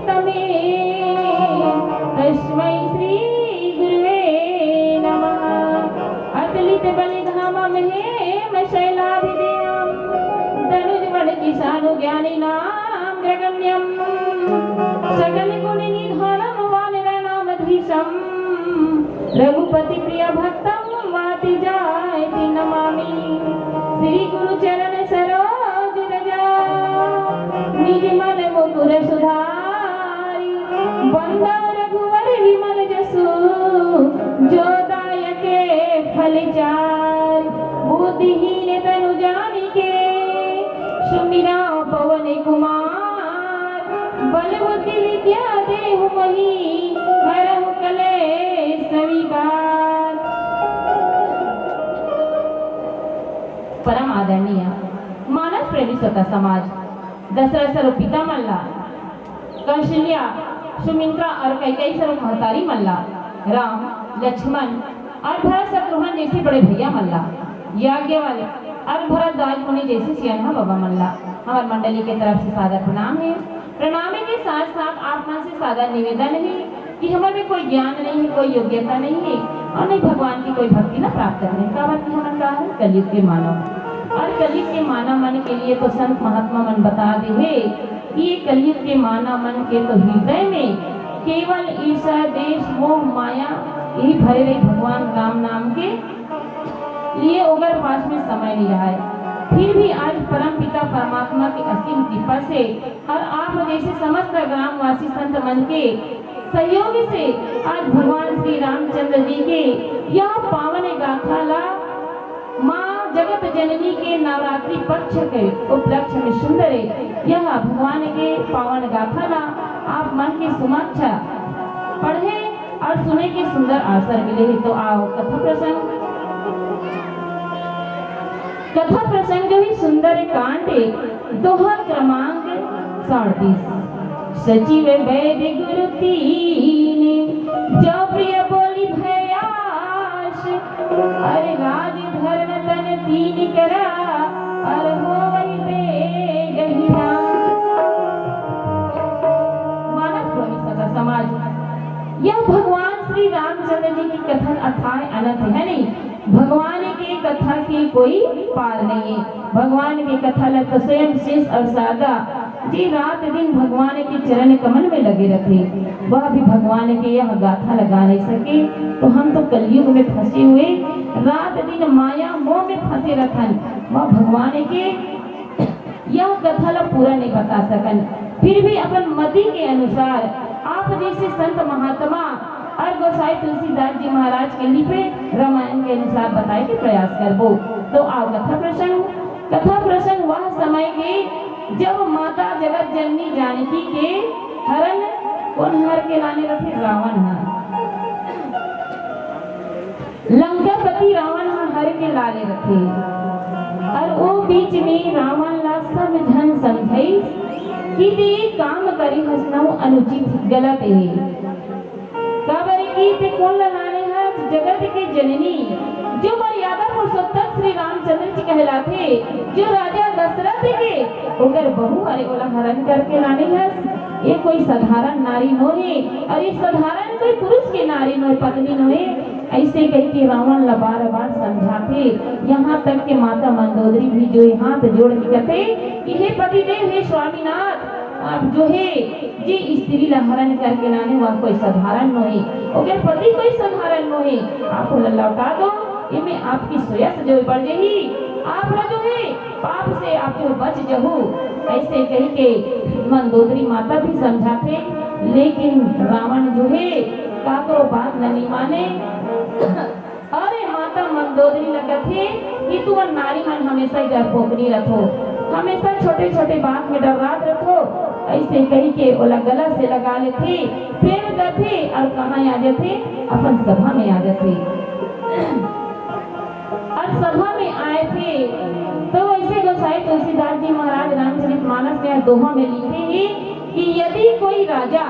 तमे तस्मै श्री गुरुवे नमः। अतुलित बलिधामं हेम शैलाभिदेयं तनुजबल किसानु ज्ञानिनां ग्रगण्यं सकल गुण निधानं वानरनामधीशं रघुपति प्रिय भक्तं वाति जायति नमामि। श्री गुरु चरण सरोज रजा निज मन मुकुर सुधारी बंदा रघुवर विमल जसु जो दायके फल चार। बुद्धिहीन तनु जानिके सुमिरा पवन कुमार बल बुद्धि विद्या देहु मोहि हरहु कलेश विकार। परम आदरणीय मानस प्रेमी स्वतः समाज दशरथ स्वरूप पिता मल्ला, कौशल्या, सुमित्रा और कैकेयी स्वरूप महतारी मल्ला, राम, लक्ष्मण और भरत शत्रुघ्न जैसे बड़े भैया मल्ला, याज्ञवल्क्य और भरद्वाज मुनि जैसे सियाना बाबा मल्ला, हमारे मंडली के तरफ से सादर प्रणाम है। प्रणाम के साथ साथ आप मन से सादर निवेदन है कि हमारे में कोई ज्ञान नहीं है, कोई योग्यता नहीं है और नहीं भगवान की कोई भक्ति न प्राप्त करने का बात हमारा कहा है कलयुग के मानव। और कलयुग के मानव मन के लिए तो संत महात्मा मन बता दे है कि ये कलयुग के मानव मन के तो हृदय में केवल ईर्षा देश मोह माया यही भरे रही भगवान राम नाम के लिए उगर पास में समय नहीं रहा है। फिर भी आज परम पिता परमात्मा की असीम कृपा से और आप जैसे समस्त ग्रामवासी संत मन के सहयोग से आज भगवान श्री रामचंद्र जी के यह पावन गाथा ला माँ जगत जननी के नवरात्रि पक्ष के उपलक्ष्य में सुंदर है यह भगवान के पावन गाथा ला आप मन के समक्ष पढ़े और सुने के सुंदर अवसर मिले है। तो आओ कथा प्रसंग जो ही सुंदर कांड दोहा क्रमांक 37। सचिव वैद्य गुरु तीन जो प्रिय बोली भयास अरे राज धर्म तन तीन करा और हो वही बेगहिना। मानस प्रेमी सदा समाज यह भगवान श्री रामचंद्र जी की कथन अथाह अनंत है नहीं। भगवान की कथा की कोई पार नहीं है। भगवान की कथा लग तो स्वयं शेष और सादा जी रात दिन भगवान के चरण कमल में लगे रहते, वह भी भगवान के यह गाथा लगा नहीं सके। तो हम तो कलयुग में फंसे हुए रात दिन माया मोह में फंसे रहन, वह भगवान के यह कथा ला पूरा नहीं बता सकन। फिर भी अपन मति के अनुसार आप जैसे संत महात्मा और गोसाई तुलसीदास जी महाराज के लिपे रामायण के अनुसार बताए के प्रयास करबो। तो आओ कथा प्रसंग वह समय के जब माता जगत जननी जानकी के हरण कौन हर के लाने रखे रावण हर लंकापति रावण हर के लाने रखे और वो बीच में रावण ला सब जन समझाई कि ते काम करी हसनाऊ अनुचित गलत है काबर की ते कौन लाने है जगत के जननी जो मर्यादा पुरुषोत्तम श्री रामचंद्र जी कहलाते जो राजा दशरथ के ओकर बहू अरे ओला हरण करके लाने है। ये कोई साधारण नारी नो है और ये साधारण कोई पुरुष के नारी नो पत्नी नो है। ऐसे कह के रावण ला बार बार समझाते, यहाँ तक के माता मंदोदरी भी जो हाथ जोड़ के कहते कि हे पतिदेव हे स्वामीनाथ आप जो है जी स्त्री ला हरण करके लाने वह कोई साधारण नो है, ओकर पति कोई साधारण नो है। आप लौटा दो ये में आपकी सोयस जो बढ़ जाही आप जो है पाप से आप जो बच जहू। ऐसे कह के मंदोदरी माता भी समझाते, लेकिन रावण जो है काकरो बात नहीं माने। अरे माता मंदोदरी लगते कि तू नारी मन हमेशा ही डरपोकनी रखो, हमेशा छोटे छोटे बात में डरात रखो। ऐसे कही के ओला गला से लगा लेते फिर जाते और कहाँ आ जाते अपन सभा में आ जाते। और सभा में आए थे तो ऐसे गोसाई तुलसीदास जी महाराज रामचरितमानस में दोहा में लिखे हैं कि यदि कोई राजा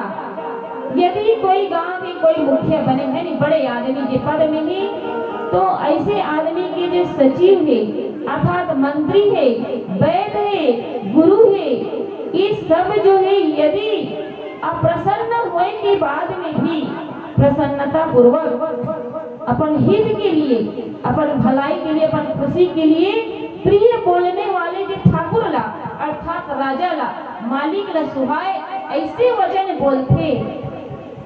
यदि कोई गांव के कोई मुखिया बने हैं नहीं बड़े आदमी के पद में ही तो ऐसे आदमी के जो सचिव है अर्थात मंत्री है वैद्य है गुरु है ये सब जो है यदि अप्रसन्न होए के बाद में भी प्रसन्नता पूर्वक अपन हित के लिए, अपन भलाई के लिए, अपन खुशी के लिए प्रिय बोलने वाले जो ठाकुर ला अर्थात राजा ला मालिक ला सुहाए ऐसे वचन बोलते,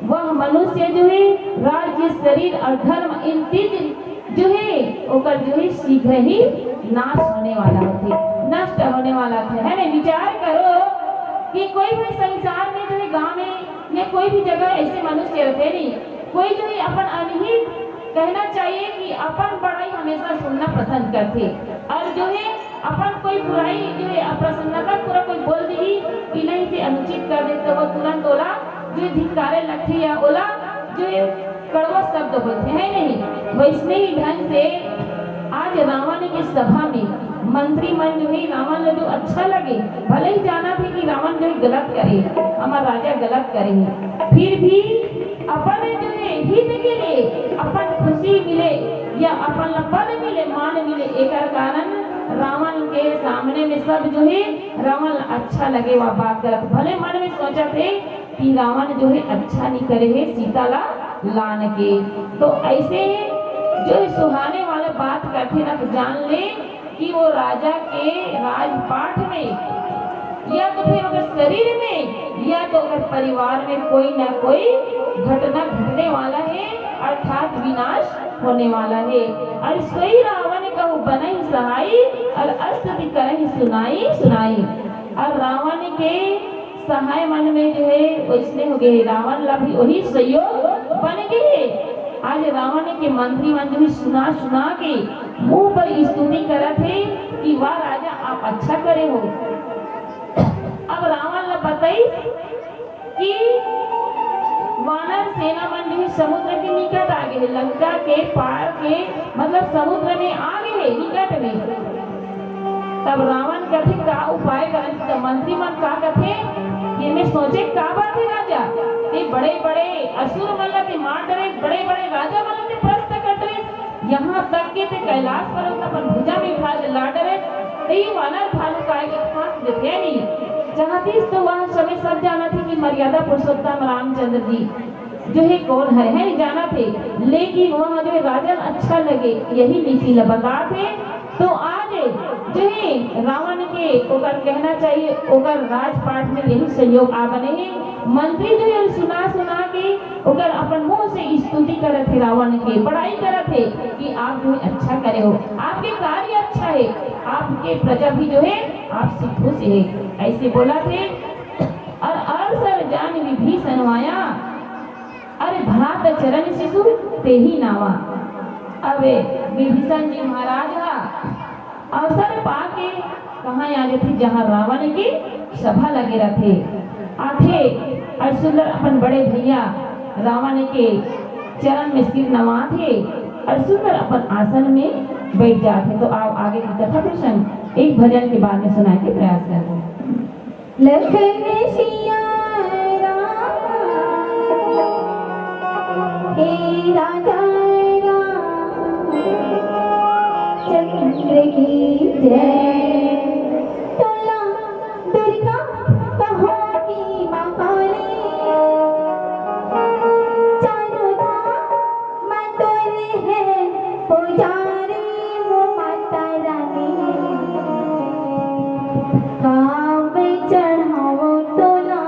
वह मनुष्य जो है राज्य शरीर और धर्म इन तीन जो है ओकर जो है शीघ्र ही नाश होने वाला होते, नष्ट होने वाला है ना। विचार करो कि कोई भी संसार में जो है गांव में या कोई भी जगह ऐसे मनुष्य रहते नहीं, कोई जो है अपन अनहित कहना चाहिए कि अपन बड़ाई हमेशा सुनना पसंद करते, और जो है अपन कोई बुराई जो है अप्रसन्नता पूरा कोई बोल दी कि नहीं से अनुचित कर दे तो वो तुरंत ओला जो धिक्कारे लगती या ओला जो कड़वा शब्द बोलते हैं नहीं। वैसने ही ढंग से आज रावण की सभा में मंत्री मन जो है रावण जो अच्छा लगे, भले ही जाना थे कि रावण जो है गलत करे, हमारा राजा गलत करे, फिर भी अपन जो है हित के लिए अपन खुशी मिले या अपन पद मिले, मान मिले, एक कारण रावण के सामने में सब जो है रावण अच्छा लगे वह बात करत, भले मन में सोचा थे कि रावण जो है अच्छा नहीं करे है सीता ला लान के, तो ऐसे जो है सुहाने वाले बात करते ना, तो जान ले कि वो राजा के राजपाट में या तो फिर अगर शरीर में या तो अगर परिवार में कोई ना कोई घटना घटने वाला है, अर्थात विनाश होने वाला है। और सोई रावण कहु बनहि सहाई और अस्तुति करहि सुनाई सुनाई, और रावण के सहाय मन में जो है वैसने हो गए, रावण ला भी वही सहयोग बन गए। आज रावण के मंत्री मन जो सुना सुना के मुंह पर स्तुति करत है कि वाह राजा आप अच्छा करे हो। अब रावण ला बताई कि वानर सेना मन जो समुद्र के निकट आ गए, लंका के पार के मतलब समुद्र में आ गए निकट में। तब रावण कथे का उपाय करे, तो मंत्री मन का कथे ये में सोचे का बात है राजा, ये बड़े बड़े असुर मन के मार डरे, बड़े बड़े राजा मन के प्रस्त करते, यहाँ तक के ते कैलाश पर्वत अपन भुजा में उठा के ला डरे, ते वानर भालू काय के फांस देते नहीं। चाहती तो वह समय सब जाना थी कि मर्यादा पुरुषोत्तम रामचंद्र जी जो है कौन है जाना थे, लेकिन वह जो है राजा अच्छा लगे यही नीति बता थे। तो आज जो है रावण के ओकर कहना चाहिए ओकर राजपाट में यही सहयोग आ बने हैं। मंत्री जो है सुना सुना के ओकर अपन मुंह से स्तुति करत थे, रावण के बड़ाई करत थे कि आप जो है अच्छा करे हो, आपके कार्य अच्छा है, आपके प्रजा भी जो है आपसे खुश है, ऐसे बोला थे। और अरसर जान विभीषण माया, अरे भ्रात चरण शिशु ते ही नावा। अबे विभीषण जी महाराज अवसर पाके कहाँ आ जाते जहाँ रावण की सभा लगे रहते आथे, और सुंदर अपन बड़े भैया रावण के चरण में सिर नवाते और सुंदर अपन आसन में बैठ जाते। तो आओ आगे की कथा प्रसंग एक भजन के बाद में सुनाने के प्रयास करते हैं। लखन सिया राम हे राजा चंद्र की जय, तोला दुर्गा कहो की महाकाली, चारों धाम मंदिर है पुजारी वो माता रानी, काम चढ़ाओ तोला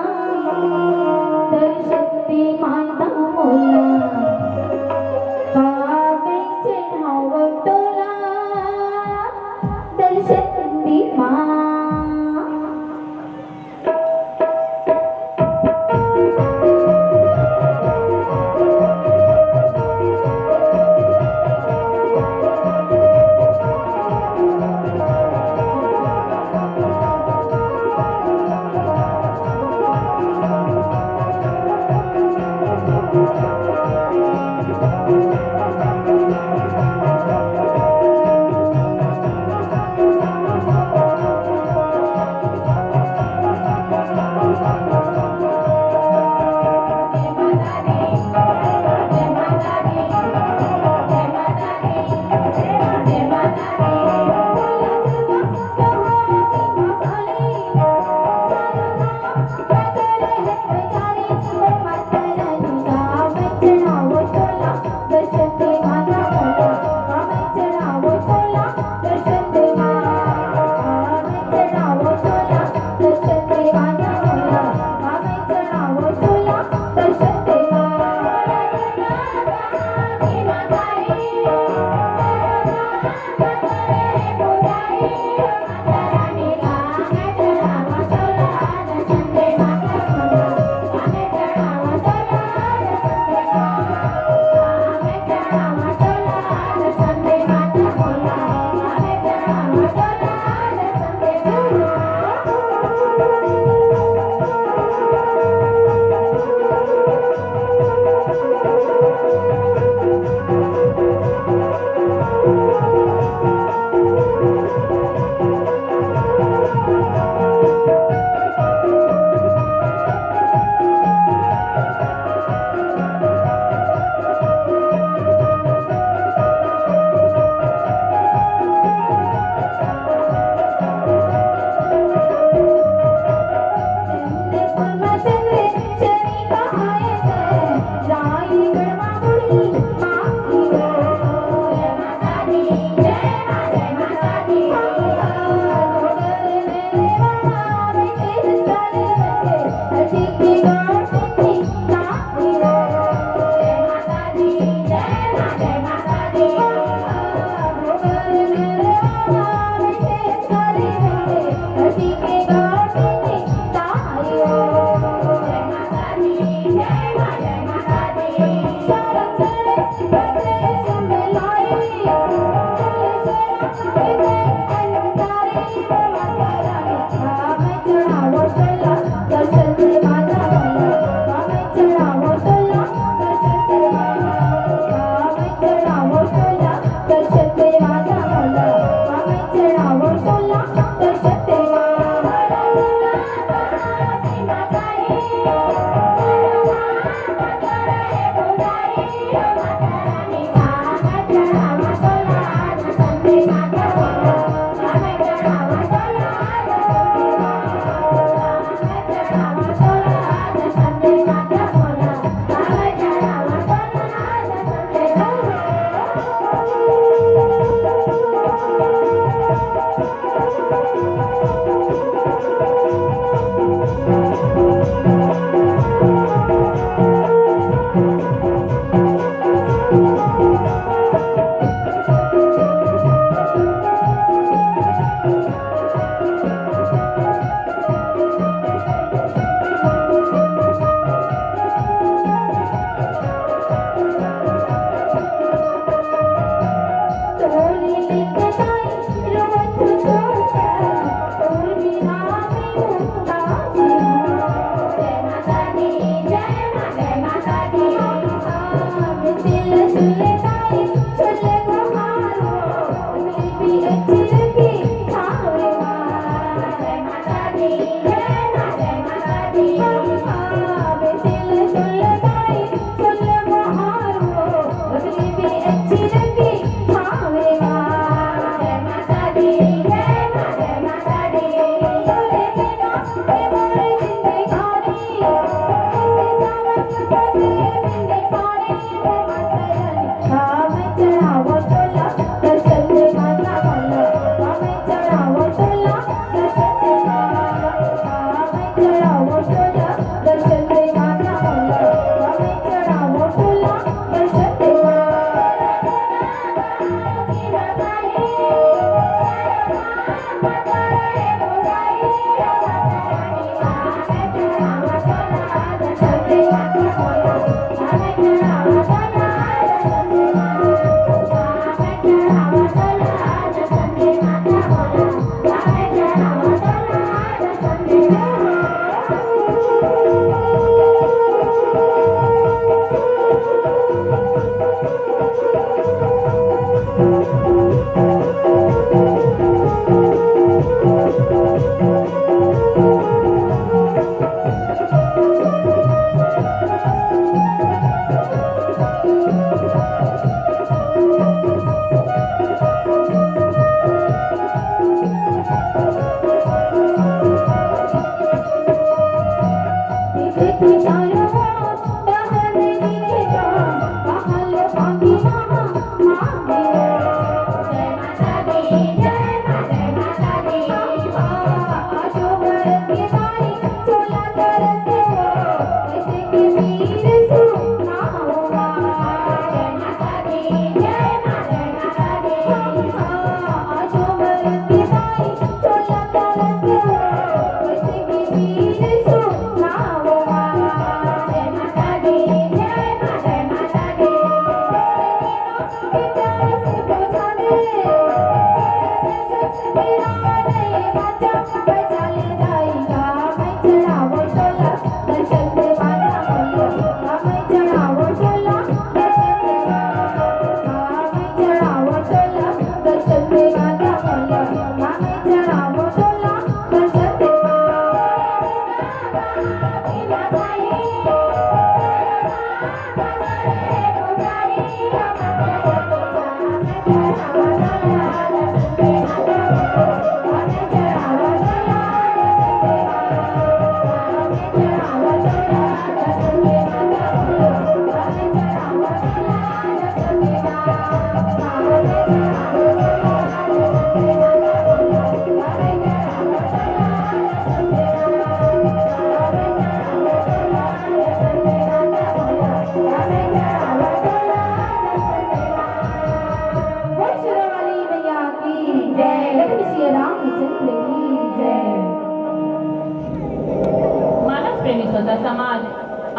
श्रोता समाज,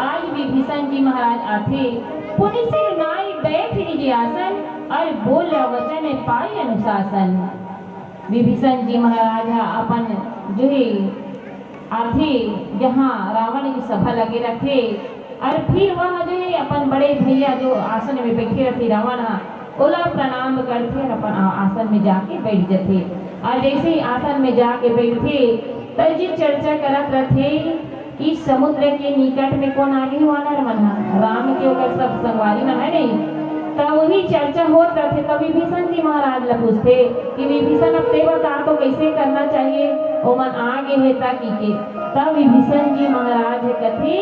आज विभीषण जी महाराज आथे पुनि सिर नाई बैठ निज आसन और बोल वचन पाई अनुशासन। विभीषण जी महाराज अपन जो है आथे जहाँ रावण की सभा लगे रखे और फिर वह जो है अपन बड़े भैया जो आसन में बैठे रहते रावण ओला प्रणाम करते और अपन आसन में जाके बैठ जाते। और जैसे ही आसन में जाके बैठे तब जी चर्चा करत रहे कि समुद्र के निकट में कौन आगे हुआ ना मन राम के ओकर सब संगवारी मन है नहीं। तब वही चर्चा होत रहे तब विभीषण जी महाराज ला पूछते कि विभीषण अब ते बता तो कैसे करना चाहिए ओ मन आगे है ताकि के। तब विभीषण जी महाराज कहते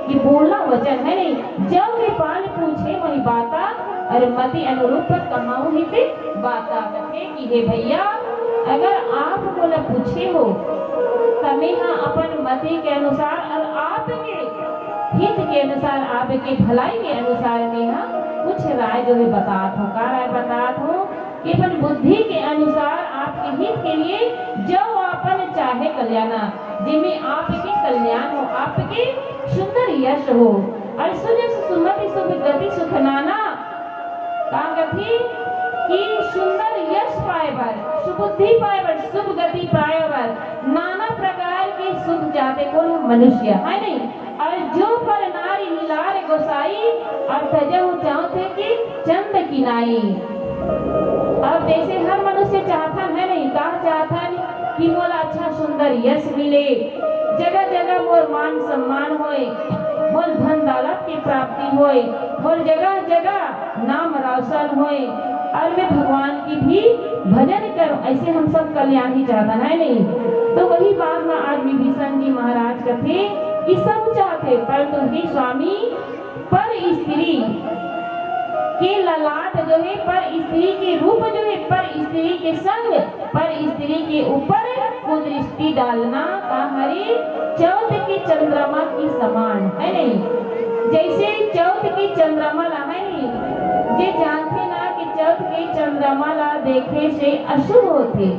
कि बोलना वचन है नहीं, जब कृपाल पूछे वही बाता और मति अनुरूप कमाऊ ही ते बाता। कहते कि हे भैया अगर आप बोला पूछे हो तमें हाँ अपन मति के अनुसार और आपके हित के अनुसार आपके भलाई के अनुसार में हाँ कुछ राय जो है बतात हो। का राय बतात हो कि अपन बुद्धि के अनुसार आपके हित के लिए जो अपन चाहे कल्याण जिनमें आपके कल्याण हो, आपके सुंदर यश हो और सुमति शुभ गति सुख नाना का गति कि सुंदर यश पाए बर, सुबुद्धि पाए बर, शुभ गति पाए बर नाना प्रकार के सुख जाते को मनुष्य है नहीं। और जो पर नारी नीलार गोसाई और तजहु चाहते कि चंद किनाई। अब जैसे हर मनुष्य चाहता है नहीं, कहा चाहता कि मोला अच्छा सुंदर यश मिले, जगह जगह मोर मान सम्मान होए, मोर धन दौलत की प्राप्ति होए, मोर जगह जगह नाम रोशन होए और मैं भगवान की भी भजन करूं। ऐसे हम सब कल्याण ही चाहता है नहीं। तो वही बात में आज विभीषण जी महाराज कहते कि सब चाहते पर तुम्हें स्वामी पर स्त्री के ललाट जो है, पर स्त्री के रूप जो है, पर स्त्री के संग, पर स्त्री के ऊपर कुदृष्टि डालना का हरे चौथ के चंद्रमा की समान है नहीं। जैसे चौथ की चंद्रमा ला है नहीं, जे जानते ना कि चौथ के चंद्रमा ला देखे से अशुभ होते।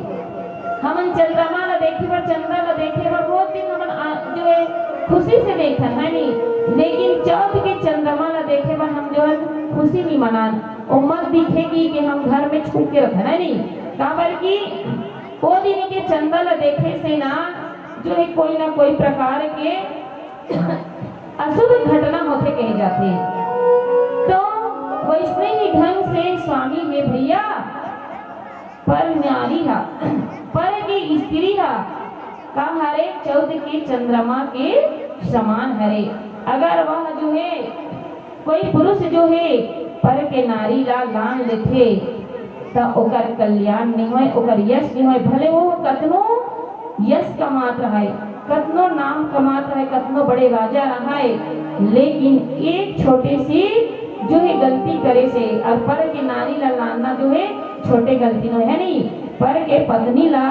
हमन चंद्रमा ला देखे पर चंद्र ला देखे पर बहुत दिन हमन जो है खुशी से देखा है नहीं, लेकिन चौथ के चंद्रमा ला देखे पर हम जो है खुशी नहीं मनान और मत दिखेगी कि हम घर में छुप के रखना है नहीं। काबर की वो दिन के चंद्र ला देखे से ना जो है कोई ना कोई प्रकार के अशुभ घटना होते कहे जाते। तो वैसे ही ढंग से स्वामी में भैया पर नारी हा, पर की स्त्री हा का हरे चौथ के चंद्रमा के समान हरे। अगर वह जो है कोई पुरुष जो है पर के नारी ला लान लेथे तो ओकर कल्याण नहीं होए, ओकर यश नहीं होए। भले वो कतनो यश कमात रहे, कतनो नाम कमात रहे, कतनो बड़े राजा रहे, लेकिन एक छोटे सी जो है गलती करे से और पर के नारी ला लाना जो है छोटे गलती नहीं है नहीं। पर के पत्नी ला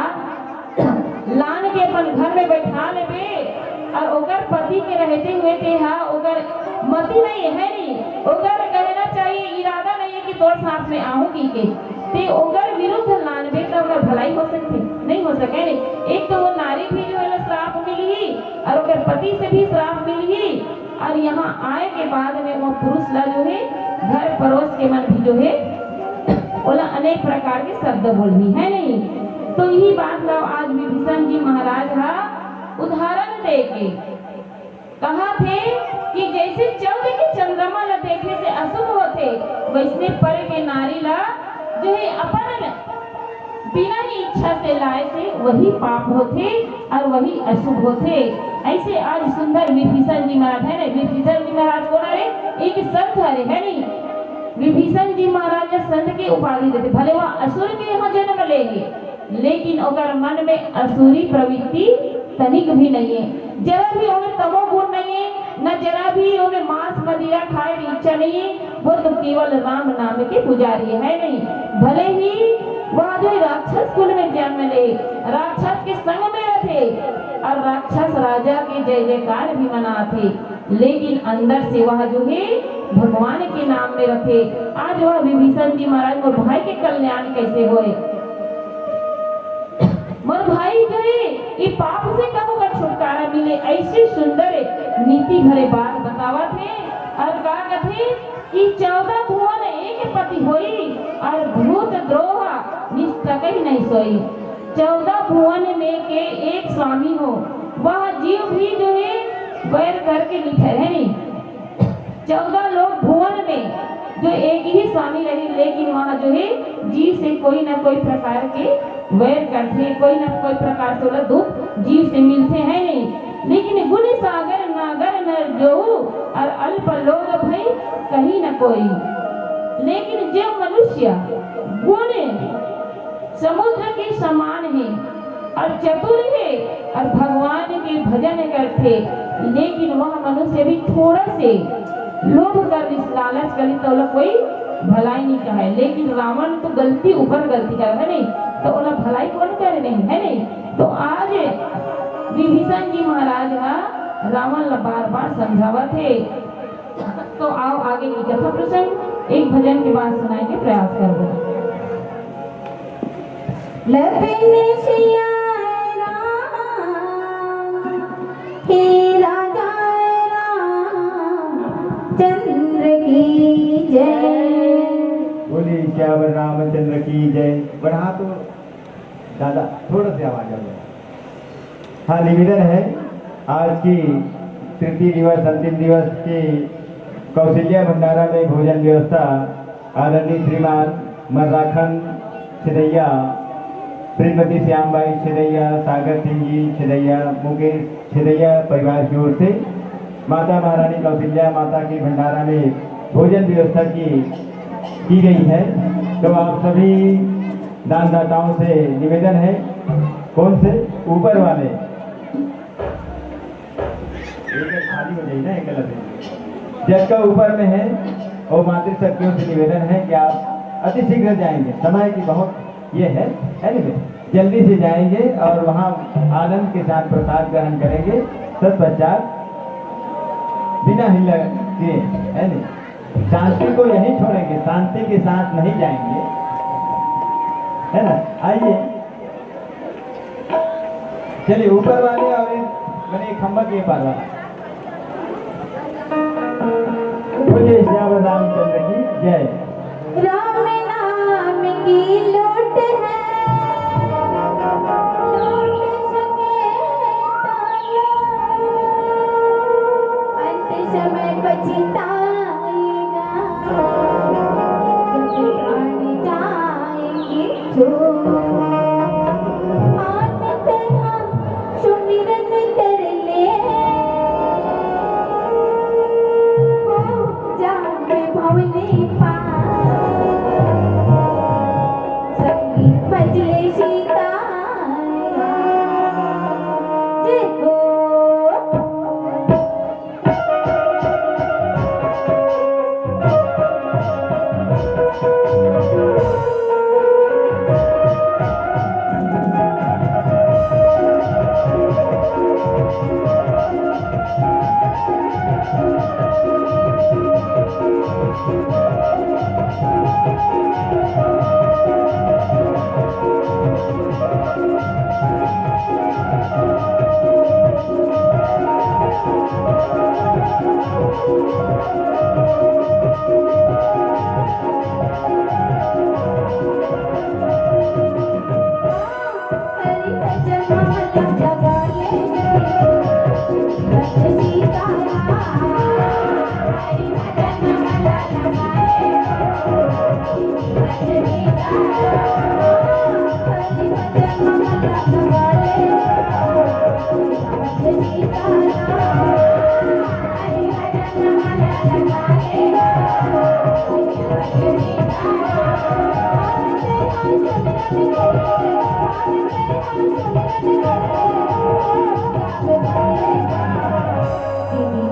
लान के अपन घर में बैठा लेबे और ओकर पति के रहते हुए ते हा ओकर मति नहीं है नहीं, ओकर कहना चाहिए इरादा नहीं है कि तोर साथ में आऊं की के ते ओकर विरुद्ध लानबे तो ओकर भलाई हो सकती नहीं हो सके नहीं। एक तो वो नारी भी जो है श्राप मिली और ओकर पति से भी श्राप मिली और यहाँ आए के बाद में वो पुरुष ला जो है घर पड़ोस के मन भी जो है ओला अनेक प्रकार के शब्द बोली है नहीं। तो यही बात ला आज विभीषण जी महाराज हा उदाहरण देके कहा थे कि जैसे चौथ के चंद्रमा ला देखे से अशुभ होते, वैसने पर के नारी ला जो है अपन बिना ही इच्छा से लाए से वही पाप होते और वही अशुभ होते। ऐसे आज सुंदर विभीषण जी महाराज है ना, विभीषण जी महाराज कौन है? एक संत है नहीं। विभीषण जी महाराज संत के उपाधि देते, भले वह असुर के यहाँ जन्म लेंगे लेकिन ओकर मन में असुरी प्रवृत्ति तनिक भी नहीं है, जरा भी ओमे तमो गुण नहीं है, न जरा भी ओमे मांस मदिरा खाए की इच्छा नहीं है। वो तो केवल राम नाम के पुजारी है नहीं। भले ही वह जो राक्षस कुल में जन्म ले, राक्षस के संग में रहते और राक्षस राजा के जय जयकार भी मनाते, लेकिन अंदर से वह जो है भगवान के नाम में रखे। आज वह विभीषण जी महाराज मोर भाई के कल्याण कैसे होए, मोर भाई जो है ये पाप से कब का छुटकारा मिले, ऐसे सुंदर नीति भरे बात बतावत है और का कथे कि 14 भुवन एक पति होई और भूत द्रोह निष्ठक ही नहीं सोई। 14 भुवन में के एक स्वामी हो, वह जीव भी जो है वैर करके नहीं ठहरे नहीं। 14 लोग भुवन में जो एक ही स्वामी रही, लेकिन वहाँ जो है जीव से कोई ना कोई प्रकार के वैर करते, कोई ना कोई प्रकार से दुख जीव से मिलते हैं नहीं। लेकिन गुण सागर नागर न जो और अल्प लोग भई कहीं न कोई। लेकिन जो मनुष्य गुण समुद्र के समान है और चतुर है और भगवान के भजन करते, लेकिन वह मनुष्य भी थोड़ा से लोभ कर इस लालच कर तो लोग कोई भलाई नहीं कहे। लेकिन रावण तो गलती ऊपर गलती कर है नहीं, तो ओला भलाई कौन करे नहीं है नहीं। तो आज विभीषण जी महाराज रावण ला बार बार समझावत है। तो आओ आगे की कथा प्रसंग एक भजन के बाद सुनाने के प्रयास कर दो। लखन सिया राम, हे राजा राम चंद्र की जय। बोली श्याम रामचंद्र की जय। बढ़ा तो दादा थोड़ा सी आवाज आ गया। हाँ, निवेदन है आज की तृतीय दिवस अंतिम दिवस की कौशल्या भंडारा में भोजन व्यवस्था आदरणीय श्रीमान मर्राखन छिदैया, श्रीमती श्यामबाई छिदैया, सागर सिंह जी छिदैया, मुकेश छिदैया परिवार की ओर से माता महारानी कौशल्या माता की भंडारा में भोजन व्यवस्था की गई है। तो आप सभी दानदाताओं से निवेदन है, कौन से ऊपर वाले खाली हो जाए ना, एक अलग जिसका ऊपर में है और मातृ शक्तियों से निवेदन है कि आप अति शीघ्र जाएंगे, समय की बहुत ये है जल्दी से जाएंगे और वहाँ आनंद के साथ प्रसाद ग्रहण करेंगे। तत्पश्चात बिना हिला के है नहीं, शांति को यहीं छोड़ेंगे, शांति के साथ नहीं जाएंगे, है ना। आइए चलिए ऊपर वाले और मैंने खम्बा के पार वाला। बोलिए श्याम रामचंद्र की जय। राम नाम की लूट है, लूट सके अंत समय पछताएगा, जब प्राण जाएंगे छोड़। सुमिरन कर ले हो जाए भवने पार, संगीत बजले सीता जय हो।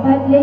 भद्र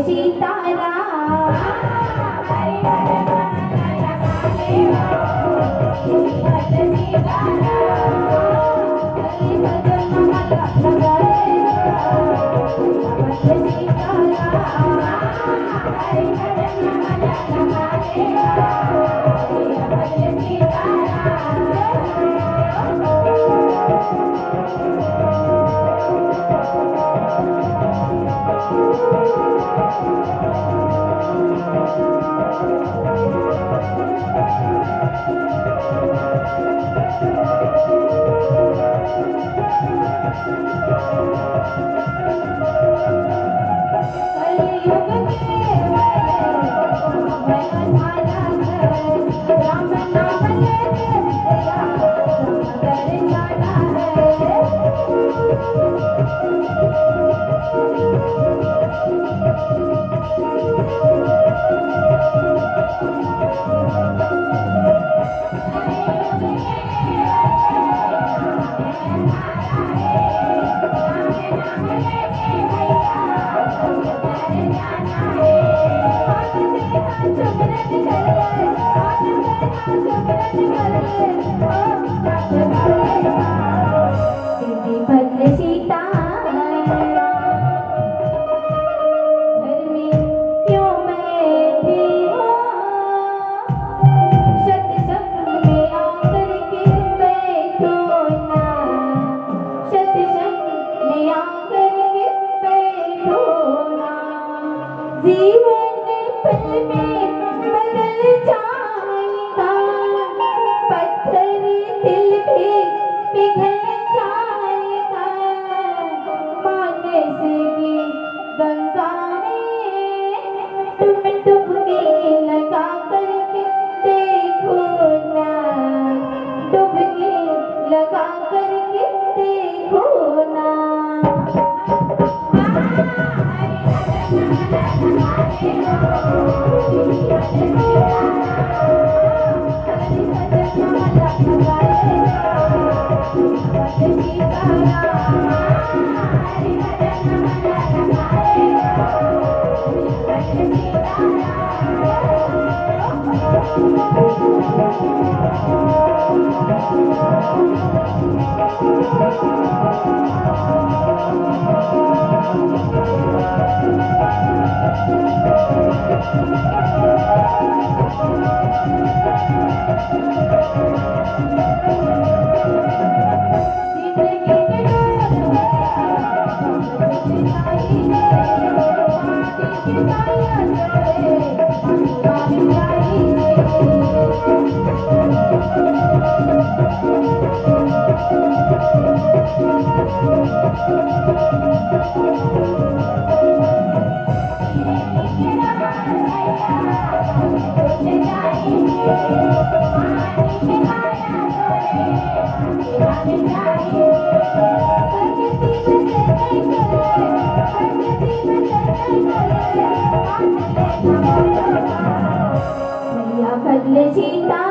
बदले सीता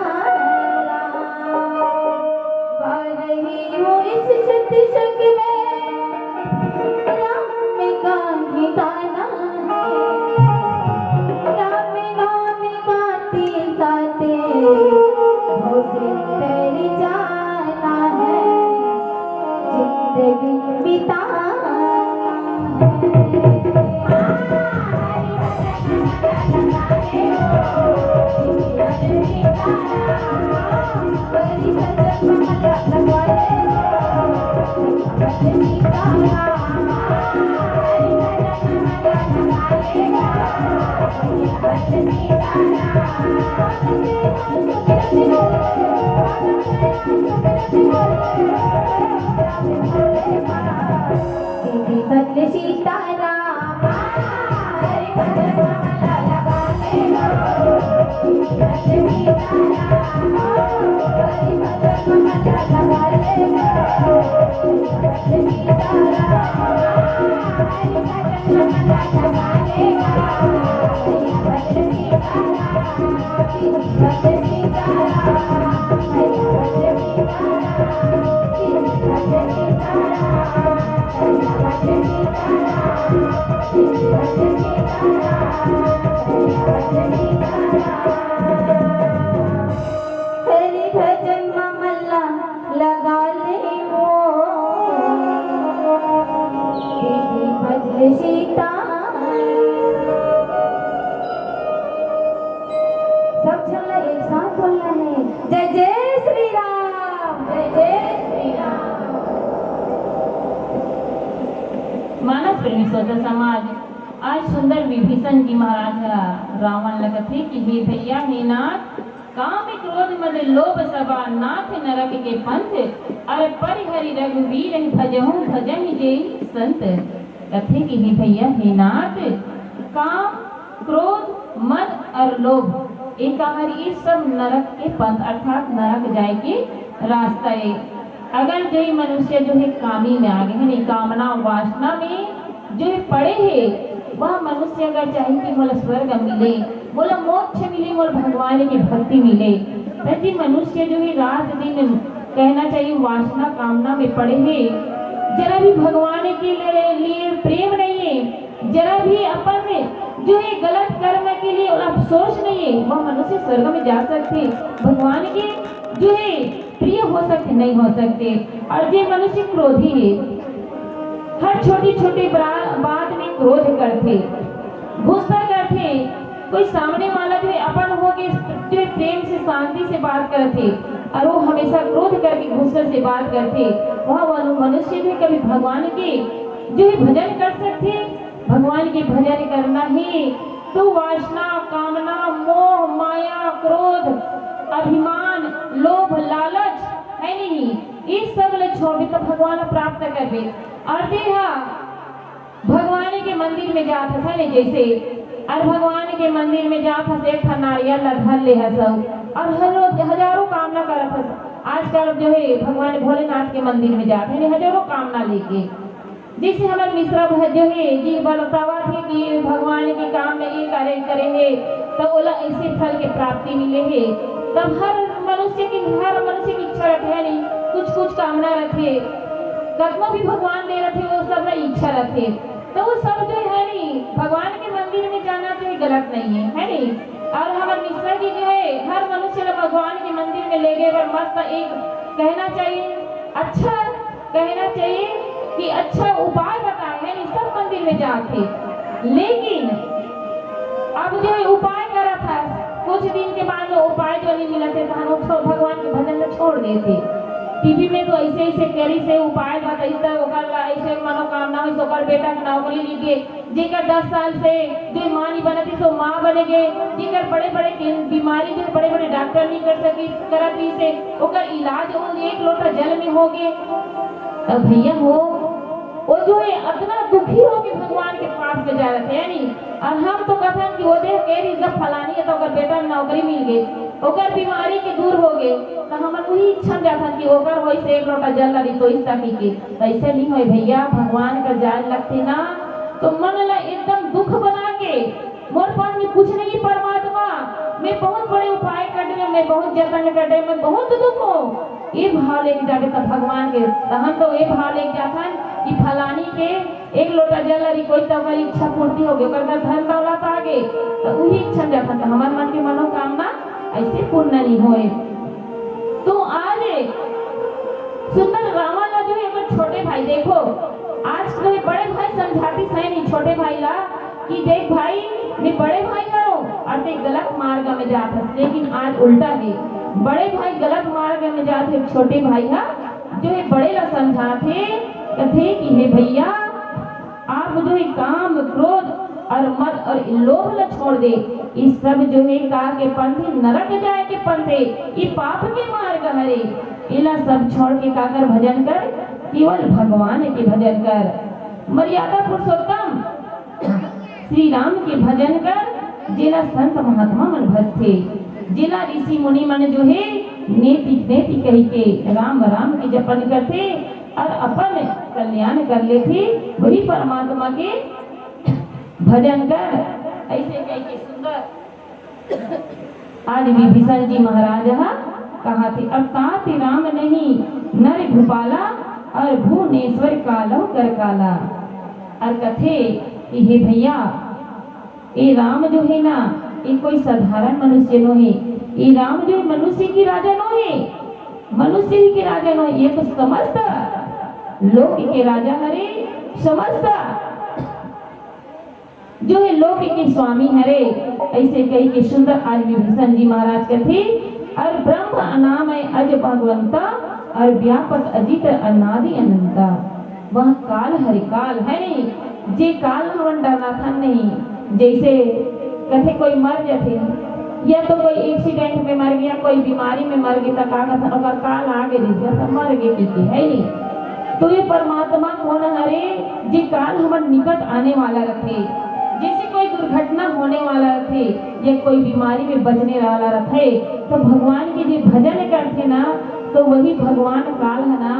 गा रही हो इस शतशक में राम गान गाना राम नाम गाते गाते हो जिंदगी जाना है जिंदगी बिताना बदले सीताराम हरि भजन मल्ला लगा ले वो तेरी बदले सीता सब चलना एक साथ बोलना है जय जय श्री राम जय जय श्री राम। मानस प्रेमी स्वतः समाज आज सुंदर विभीषण जी महाराज रावण लगत थे कि हे भैया हे नाथ, काम क्रोध मद लोभ सबा नाथ नरक के पंथ, अरे परिहरि रघुवीर भजहु भजहि जे संत। कथे कि हे भैया हे नाथ, काम क्रोध मद और लोभ एक हमारी सब नरक के पंथ अर्थात नरक जाए के रास्ता है। अगर जो ही मनुष्य जो है कामी में आगे है नहीं, कामना वासना में जो है पड़े है, वह मनुष्य अगर चाहे कि मोला स्वर्ग मिले, मोला मोक्ष मिले, मोला भगवान की भक्ति मिले, तभी मनुष्य जो है रात दिन कहना चाहिए वासना कामना में पड़े है, जरा भी भगवान के लिए प्रेम नहीं है, जरा भी अपन जो है गलत कर्म के लिए अफसोस नहीं है, वह मनुष्य स्वर्ग में जा सकते, भगवान के जो है प्रिय हो सकते नहीं हो सकते। और जो मनुष्य क्रोधी है, हर छोटी छोटी बात में क्रोध करते, गुस्सा करते, कोई सामने वाला जो है अपन हो के जो है प्रेम से शांति से बात करते और वो हमेशा क्रोध करके गुस्से से बात करते, वह मनुष्य जो कभी भगवान के जो है भजन कर सकते। भगवान के भजन करना ही तो वासना कामना मोह माया क्रोध अभिमान लोभ लालच है नहीं, इस सब ले छोड़ तो भगवान प्राप्त करबे। और देहा भगवान के मंदिर में जात है नहीं, जैसे और भगवान के मंदिर में जात है एक नारियल धर ले है सब और हजारों कामना करत है। आजकल जो है भगवान भोलेनाथ के मंदिर में जाते हैं हजारों कामना लेके, जैसे हमारे मिश्रा जो है जी बतावा थे कि भगवान के काम में ये करे है तो ओला ऐसे फल के प्राप्ति मिले है। तब हर मनुष्य की इच्छा रखे नहीं, कुछ कामना रखे, कदमों भी भगवान दे रखे, वो सब में इच्छा रखे, तो वो सब जो है नहीं भगवान के मंदिर में जाना चाहिए, गलत नहीं है नहीं। और हमारे मिश्रा जी जो है हर मनुष्य भगवान के मंदिर में ले गए और मस्त एक कहना चाहिए, अच्छा कहना चाहिए कि अच्छा उपाय बताए है नहीं, सब मंदिर में जाके, लेकिन अब जो है उपाय करा था कुछ दिन के बाद वो उपाय जो नहीं मिला थे तो हम भगवान के भजन में छोड़ देते। टीवी में तो ऐसे करी से उपाय बताइए, ऐसे मनोकामना हो तो बेटा की नौकरी लीजिए, जेकर 10 साल से जो माँ नहीं बने थी तो माँ बनेगे, जेकर बड़े बड़े बीमारी जो बड़े बड़े डॉक्टर नहीं कर सकी करती से ओकर इलाज वो 1 लोटा जल में हो गए। तब भैया हो वो जो है इतना दुखी हो कि भगवान के पास में जा रहे थे नहीं। और हम तो कथन कि वो देख के जब फलानी है तो ओकर बेटा नौकरी मिल गई, ओकर बीमारी के दूर हो गए, तो हमार वही इच्छा जाता कि ओकर होई से 1 लोटा जल लगी तो इस ताकि के ऐसे नहीं होए भैया। भगवान का जान लगते ना तो मन ला एकदम दुख बना के मोर पास में कुछ नहीं, परमात्मा मैं बहुत बड़े उपाय कर रहे, मैं बहुत जतन कर रहे, मैं बहुत दुख हो, ये भाव लेके जाके तब भगवान के तो हम तो ये भाव लेके जाता कि फलानी के 1 लोटा जल लगी कोई तो हमारी इच्छा पूर्ति हो गई, धन दौलत आ गए तो वही इच्छा जाता था हमारे मन की मनोकामना ऐसे पूर्ण नहीं होए। तो आज सुंदर रावण ला जो है अगर छोटे भाई देखो, आज तो बड़े भाई समझाती है नहीं छोटे भाई ला कि देख भाई मैं बड़े भाई करो और ते गलत मार्ग में जाता, लेकिन आज उल्टा है, बड़े भाई गलत मार्ग में जाते, छोटे भाई हा जो है बड़े ला समझाते कथे कि हे भैया आप जो है काम क्रोध और मद और लोभ न छोड़ दे, इस सब जो है का के पंथे नरक जाए के पंथे ये पाप के मार्ग हरे, इला सब छोड़ के काकर भजन कर, केवल भगवान के भजन कर, मर्यादा पुरुषोत्तम श्री राम के भजन कर, जिला संत महात्मा मन भजते, जिला ऋषि मुनि मन जो है नेति नेति कही के राम राम की जपन करते और अपन कल्याण कर लेते, वही परमात्मा के भजन कर। ऐसे कह के सुंदर आज विभीषण जी महाराज कहा थे, अर्थात राम नहीं नर भूपाला और भुवनेश्वर कालो कर काला। और कथे कि हे भैया ये राम जो है ना ये कोई साधारण मनुष्य नो है, ये राम जो है मनुष्य की राजा नो है, मनुष्य ही के राजा नो, ये तो समस्त लोक के राजा हरे, समस्त जो है लोक के स्वामी हरे। ऐसे कही के सुंदर आज विभीषण जी महाराज कथे, और ब्रह्म अनामय अज भगवंता और व्यापक अजित अनादि अनंता, वह काल हरि काल है नहीं, जे काल हवन डरना था नहीं, जैसे कथे कोई मर जाते या तो कोई एक्सीडेंट में मर गया, कोई बीमारी में मर गया तो का कथा अगर काल आ गए तो मर गए की है नहीं। तो ये परमात्मा कौन हरे जे काल हमन निकट आने वाला रथे, जैसे कोई दुर्घटना होने वाला रथे या कोई बीमारी में बचने वाला रथे तो भगवान के जो भजन करते ना तो वही भगवान काल है ना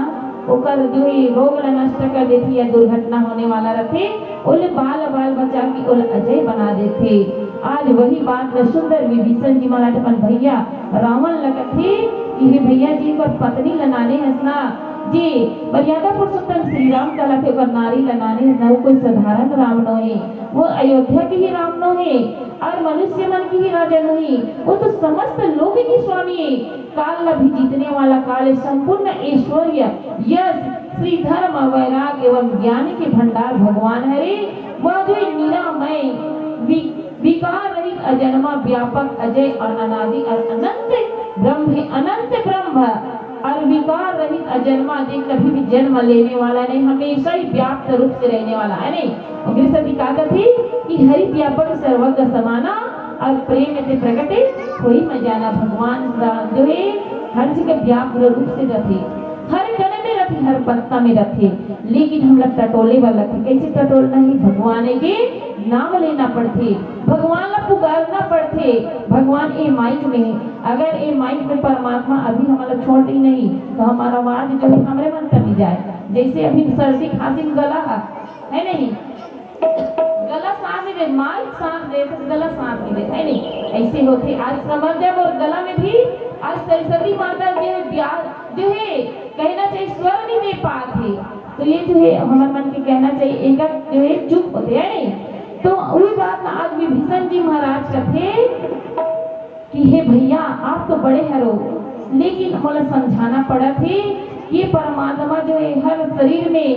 ओकर जो है रोग ला नष्ट कर देती या दुर्घटना होने वाला रथे ओले बाल बाल बचा के ओले अजय बना देते। आज वही बात न सुंदर विभीषण जी महाराज अपन भैया रावण लगथे कि भैया जी को पत्नी लनाने हंसना जी मर्यादा पुरुषोत्तम श्री राम कला के ऊपर नारी लगाने न वो कोई साधारण राम न है, वो अयोध्या के ही राम न है और मनुष्य मन की ही राजा नहीं, वो तो समस्त लोक की स्वामी है। काल भी जीतने वाला काल संपूर्ण ऐश्वर्य यश श्री धर्म वैराग एवं ज्ञान के भंडार भगवान हरे वह जो निरामय विकार रहित अजन्मा व्यापक अजय और अनादि और अनंत ब्रह्म है, अनंत ब्रह्म और विकार रहित अजन्मा जो कभी भी जन्म लेने वाला नहीं, हमेशा ही व्याप्त रूप से रहने वाला है नहीं। और कहा थी कि हरि व्यापक सर्वज्ञ समाना और प्रेम से प्रकटे कोई न जाना। भगवान जो है हर जगह व्याप्त रूप से रहते, हर कण में रहते, हर पत्ता में रहते, लेकिन हम लोग टटोले वाला थे। कैसे टटोलना है? भगवान के नाम लेना पड़ते, भगवान ला पुकारना पड़ते। भगवान ए माइक में अगर ए माइक में परमात्मा अभी हमारा छोड़ ही नहीं तो हमारा आवाज जो है हमारे मन कर जाए। जैसे अभी सर्दी खांसी में गला है नहीं, गला साफ दे, माइक साफ दे तो गला साफ नहीं दे है नहीं, ऐसे होते। आज समझ जब और गला में भी आज सरस्वती माता जो है कहना चाहिए स्वर नहीं दे पाते, तो ये जो है हमारे मन के कहना चाहिए एक जो है चुप होते है नहीं। तो वही बात आज विभीषण जी महाराज का थे कि हे भैया आप तो बड़े हरो, लेकिन हमें समझाना पड़ा थे कि परमात्मा जो है हर शरीर में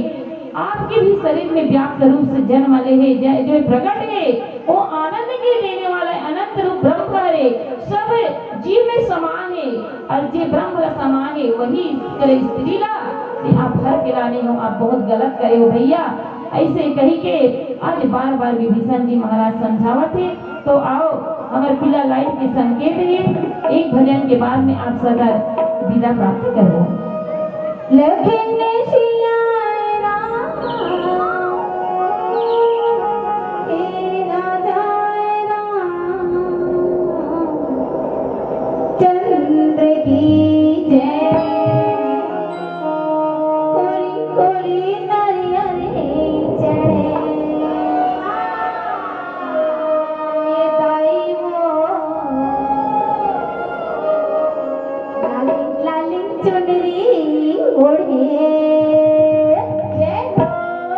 आपके भी शरीर में व्याप्त रूप से जन्म ले है, जो प्रकट है वो आनंद के देने वाला है, अनंत रूप ब्रह्म है, सब जीव में समा है और जो ब्रह्म का समा है वही करे स्त्री ला। आप हर गिराने हो, आप बहुत गलत करे हो भैया, ऐसे कही के आज बार बार विभीषण जी महाराज समझावत थे। तो आओ हमारे पिला लाइट के संकेत है, एक भजन के बाद में आप सदा विदा प्राप्त करो। लखन सिया राम हे राजा राम चंद्र की जय, कोरी कोरी नारियल चढ़े ये दाई वो लाली लाली चुनरी ओढ़े। जय हो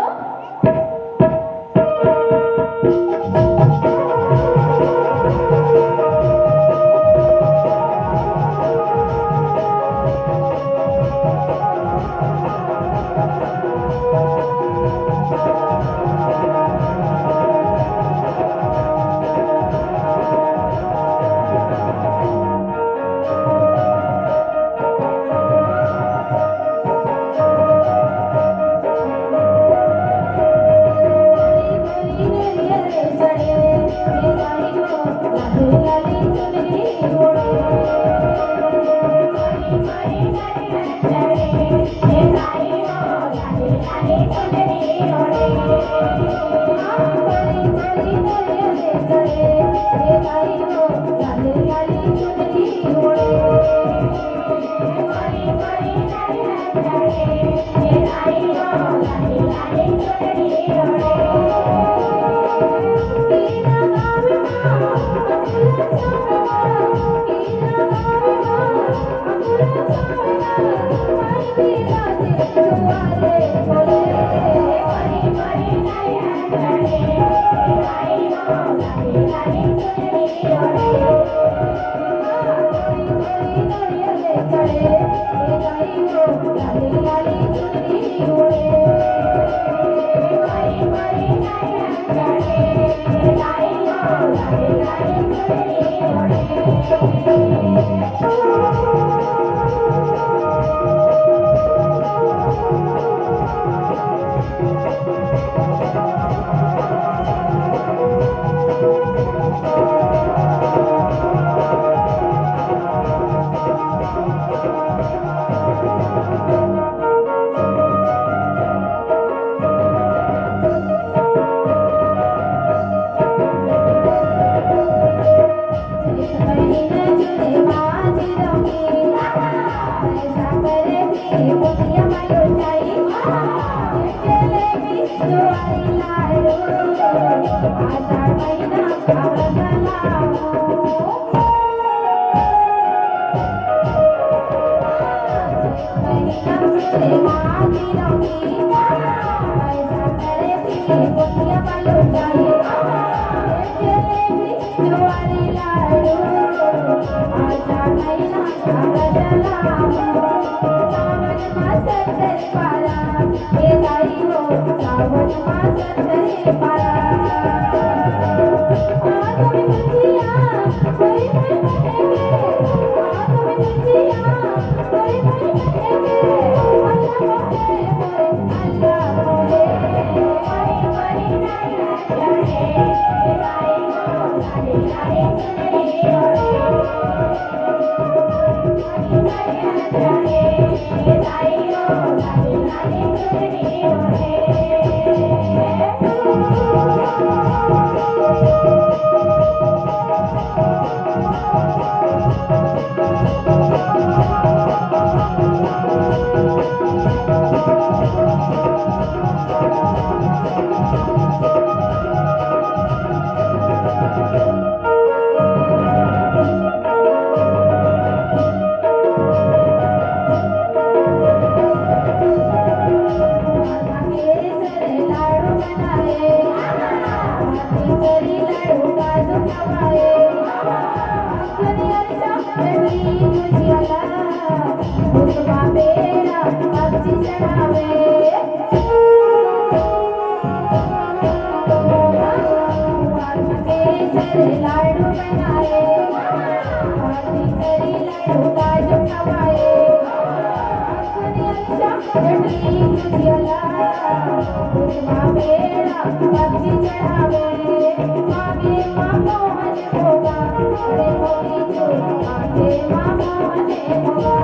आषाढ़ महीना का रसला लाडू बनाए काजू खवाए सब्जी चढ़ावे मागे माँ मोहन होगा अरे मोती चूड़ा मागे माँ मोहन होगा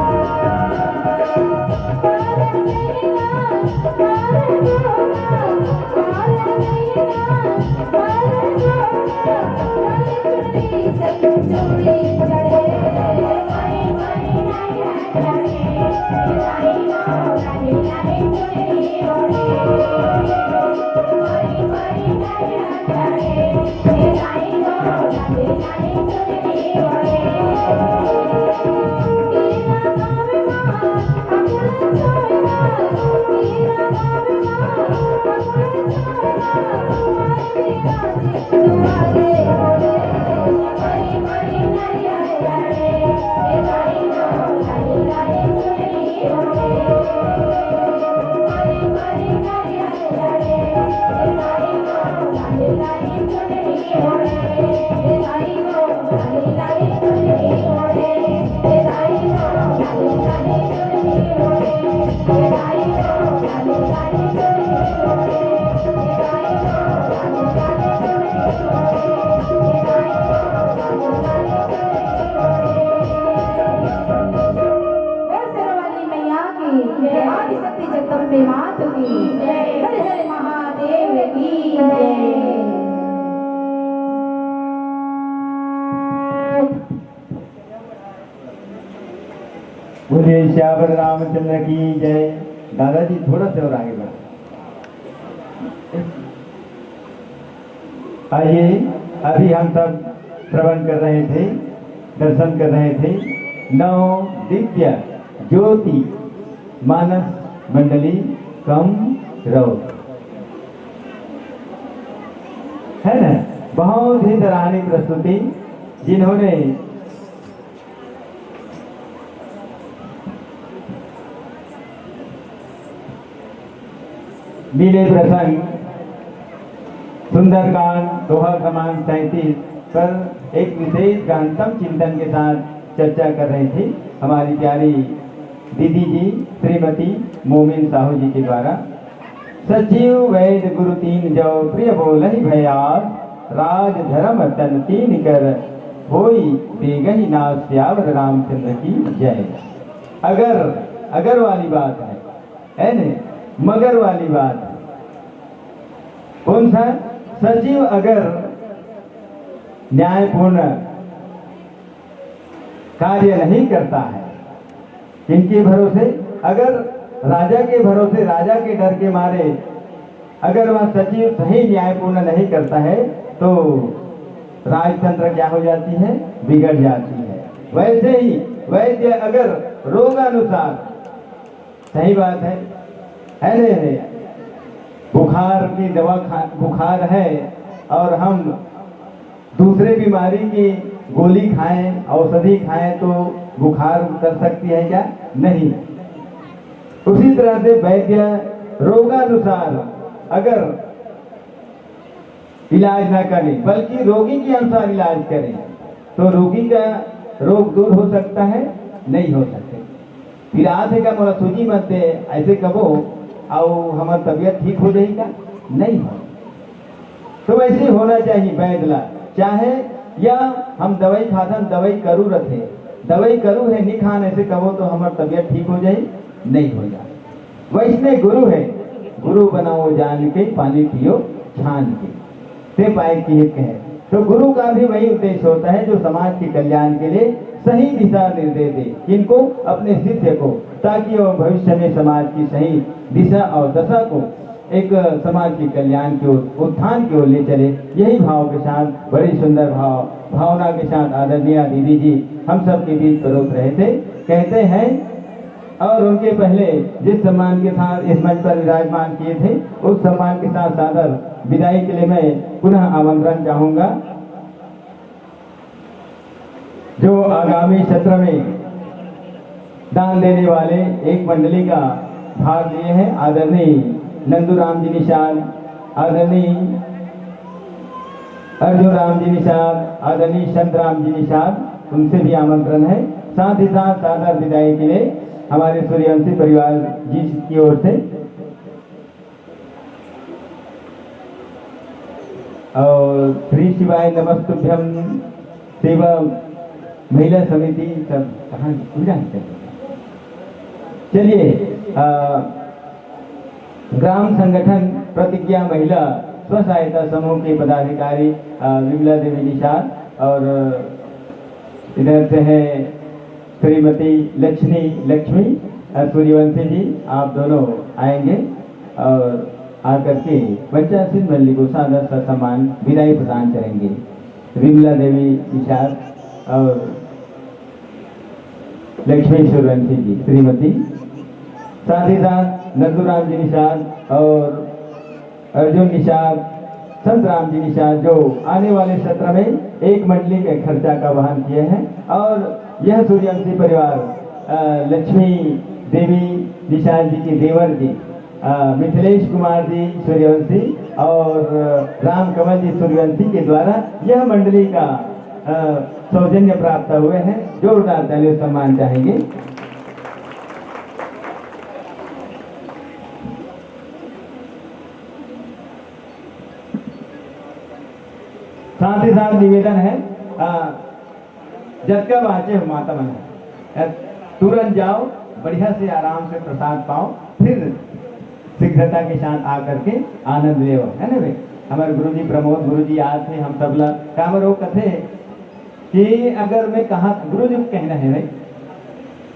बोले श्यावर रामचंद्र की जय। दादाजी थोड़ा सा और आगे बढ़ आइए। अभी हम सब श्रवण कर रहे थे, दर्शन कर रहे थे नौ दिव्य ज्योति मानस मंडली कम रव, है ना। बहुत ही सराहनीय प्रस्तुति जिन्होंने लीले प्रसंग सुंदरकांड दोहा क्रमांक 37 पर एक विशेष गांतम चिंतन के साथ चर्चा कर रही थी हमारी प्यारी दीदी जी श्रीमती मोमिन साहू जी के द्वारा। सजीव वैद गुरु तीन जो प्रिय बोलहि भयास, राज धर्म तन तीन कर होई बेगहि नाथ, श्यावर रामचंद्र की जय। अगर वाली बात है न, मगर वाली बात। कौन सा? सजीव अगर न्यायपूर्ण कार्य नहीं करता है, किनके भरोसे? अगर राजा के भरोसे, राजा के डर के मारे अगर वह सचिव सही न्यायपूर्ण नहीं करता है तो राजतंत्र क्या हो जाती है, बिगड़ जाती है। वैसे ही वैद्य अगर रोगानुसार, सही बात है नहीं, बुखार की दवा बुखार है और हम दूसरे बीमारी की गोली खाएं, औषधि खाएं तो बुखार उतर सकती है क्या? नहीं। उसी तरह से वैद्य रोगानुसार अगर इलाज ना करें बल्कि रोगी के अनुसार इलाज करें तो रोगी का रोग दूर हो सकता है? नहीं हो सकते। फिर आधे का मोला सूजी मत दे ऐसे कबो और हमारी तबीयत ठीक हो जाएगी क्या? नहीं हो। तो वैसे ही होना चाहिए वैद्य चाहे या हम दवाई खातन दवाई करू रखे, दवाई करू है नहीं खाने से कबो तो हमारी तबीयत ठीक हो जाए? नहीं हो जाए। वैष्णव गुरु है, गुरु बनाओ जान के, पानी पियो छान के, ते पाए की हित है। तो गुरु का भी वही उद्देश्य होता है जो समाज के कल्याण के लिए सही दिशा निर्देश दे, किनको? अपने शिष्य को, ताकि वह भविष्य में समाज की सही दिशा और दशा को एक समाज के कल्याण की ओर, उत्थान की ओर ले चले। यही भाव के साथ, बड़ी सुंदर भावना के साथ आदरणीय दीदी जी हम सब के बीच परोस रहे थे। कहते हैं और उनके पहले जिस सम्मान के साथ इस मंच पर विराजमान किए थे उस सम्मान के साथ सादर विदाई के लिए मैं पुनः आमंत्रण चाहूंगा। जो आगामी सत्र में दान देने वाले एक मंडली का भाग लिए हैं, आदरणीय नंदूराम जी निषाद, आदरणीय अर्जुन राम जी निषाद, आदरणीय संतराम जी निषाद, उनसे भी आमंत्रण है। साथ ही साथ सादर विदाई के लिए हमारे सूर्यवंशी परिवार जी की ओर से और श्री शिवाय नमस्तुभ्यम सेवा महिला समिति सब कहाँ चलिए ग्राम संगठन प्रतिज्ञा महिला स्व सहायता समूह के पदाधिकारी विमला देवी निषाद और इधर से है श्रीमती लक्ष्मी सूर्यवंशी जी, आप दोनों आएंगे और आकर के पंचायत मल्ली को सादर सा सम्मान विदाई प्रदान करेंगे। विमला देवी निषाद और लक्ष्मी सूर्यवंशी जी श्रीमती, साथ ही साथ नंदूराम जी निषाद और अर्जुन निषाद, संतराम जी निषाद जो आने वाले सत्र में एक मंडली के खर्चा का वहन किए हैं। और यह सूर्यवंशी परिवार लक्ष्मी देवी निषाद जी के देवर जी मिथिलेश कुमार जी सूर्यवंशी और राम कमल जी सूर्यवंशी के द्वारा यह मंडली का सौजन्य प्राप्त हुए हैं। जोरदार तालियों सम्मान चाहेंगे। साथ ही साथ निवेदन है, जब कब आचे हो माता मन, तुरंत जाओ, बढ़िया से आराम से प्रसाद पाओ, फिर शीघ्रता के साथ आकर के आनंद ले, है ना भाई। हमारे गुरुजी प्रमोद गुरुजी आए थे, हम सब ला कामर वो कथे कि अगर मैं कहा गुरुजी कहना है भाई,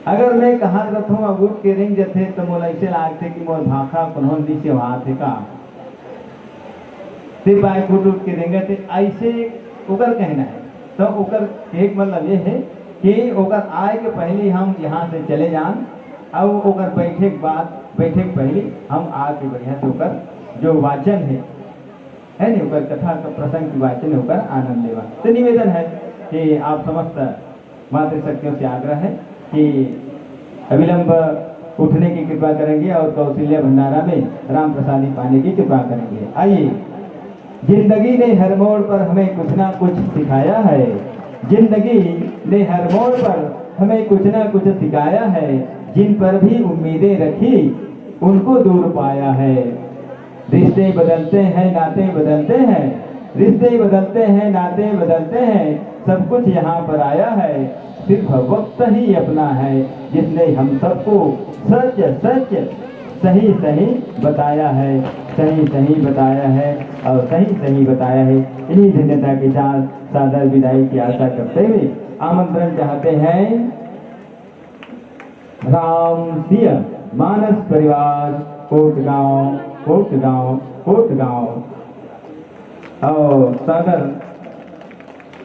अगर मैं कहा रखूँ अब के रिंग जथे तो मोला ऐसे लागते कि मोर भाखा कन्हों दी से वहाँ थे का ते बाय फुट के देंगे थे, ऐसे ओकर कहना है। तो ओकर एक मतलब ये है कि ओकर आए के पहले हम यहाँ से चले जान और ओकर बैठे के बाद बैठे के पहले हम आके बढ़िया से ओकर जो वाचन है नहीं, ओकर कथा का प्रसंग की वाचन होकर आनंद लेवा। तो निवेदन है कि आप समस्त मातृशक्तियों से आग्रह है कि अविलंब उठने की कृपा करेंगे और कौशल्या भंडारा में राम प्रसादी पाने की कृपा करेंगे। आइए। जिंदगी ने हर मोड़ पर हमें कुछ ना कुछ सिखाया है, जिंदगी ने हर मोड़ पर हमें कुछ ना कुछ सिखाया है, जिन पर भी उम्मीदें रखी उनको दूर पाया है। रिश्ते बदलते हैं, नाते बदलते हैं, रिश्ते बदलते हैं, नाते बदलते हैं, सब कुछ यहाँ पर आया है, सिर्फ वक्त ही अपना है जिसने हम सबको सच सच सही सही बताया है, सही सही बताया है और सही सही बताया है। इन्हीं धन्यता के साथ सादर विदाई की आशा करते हुए आमंत्रण चाहते हैं राम सिंह मानस परिवार कोटगांव और सागर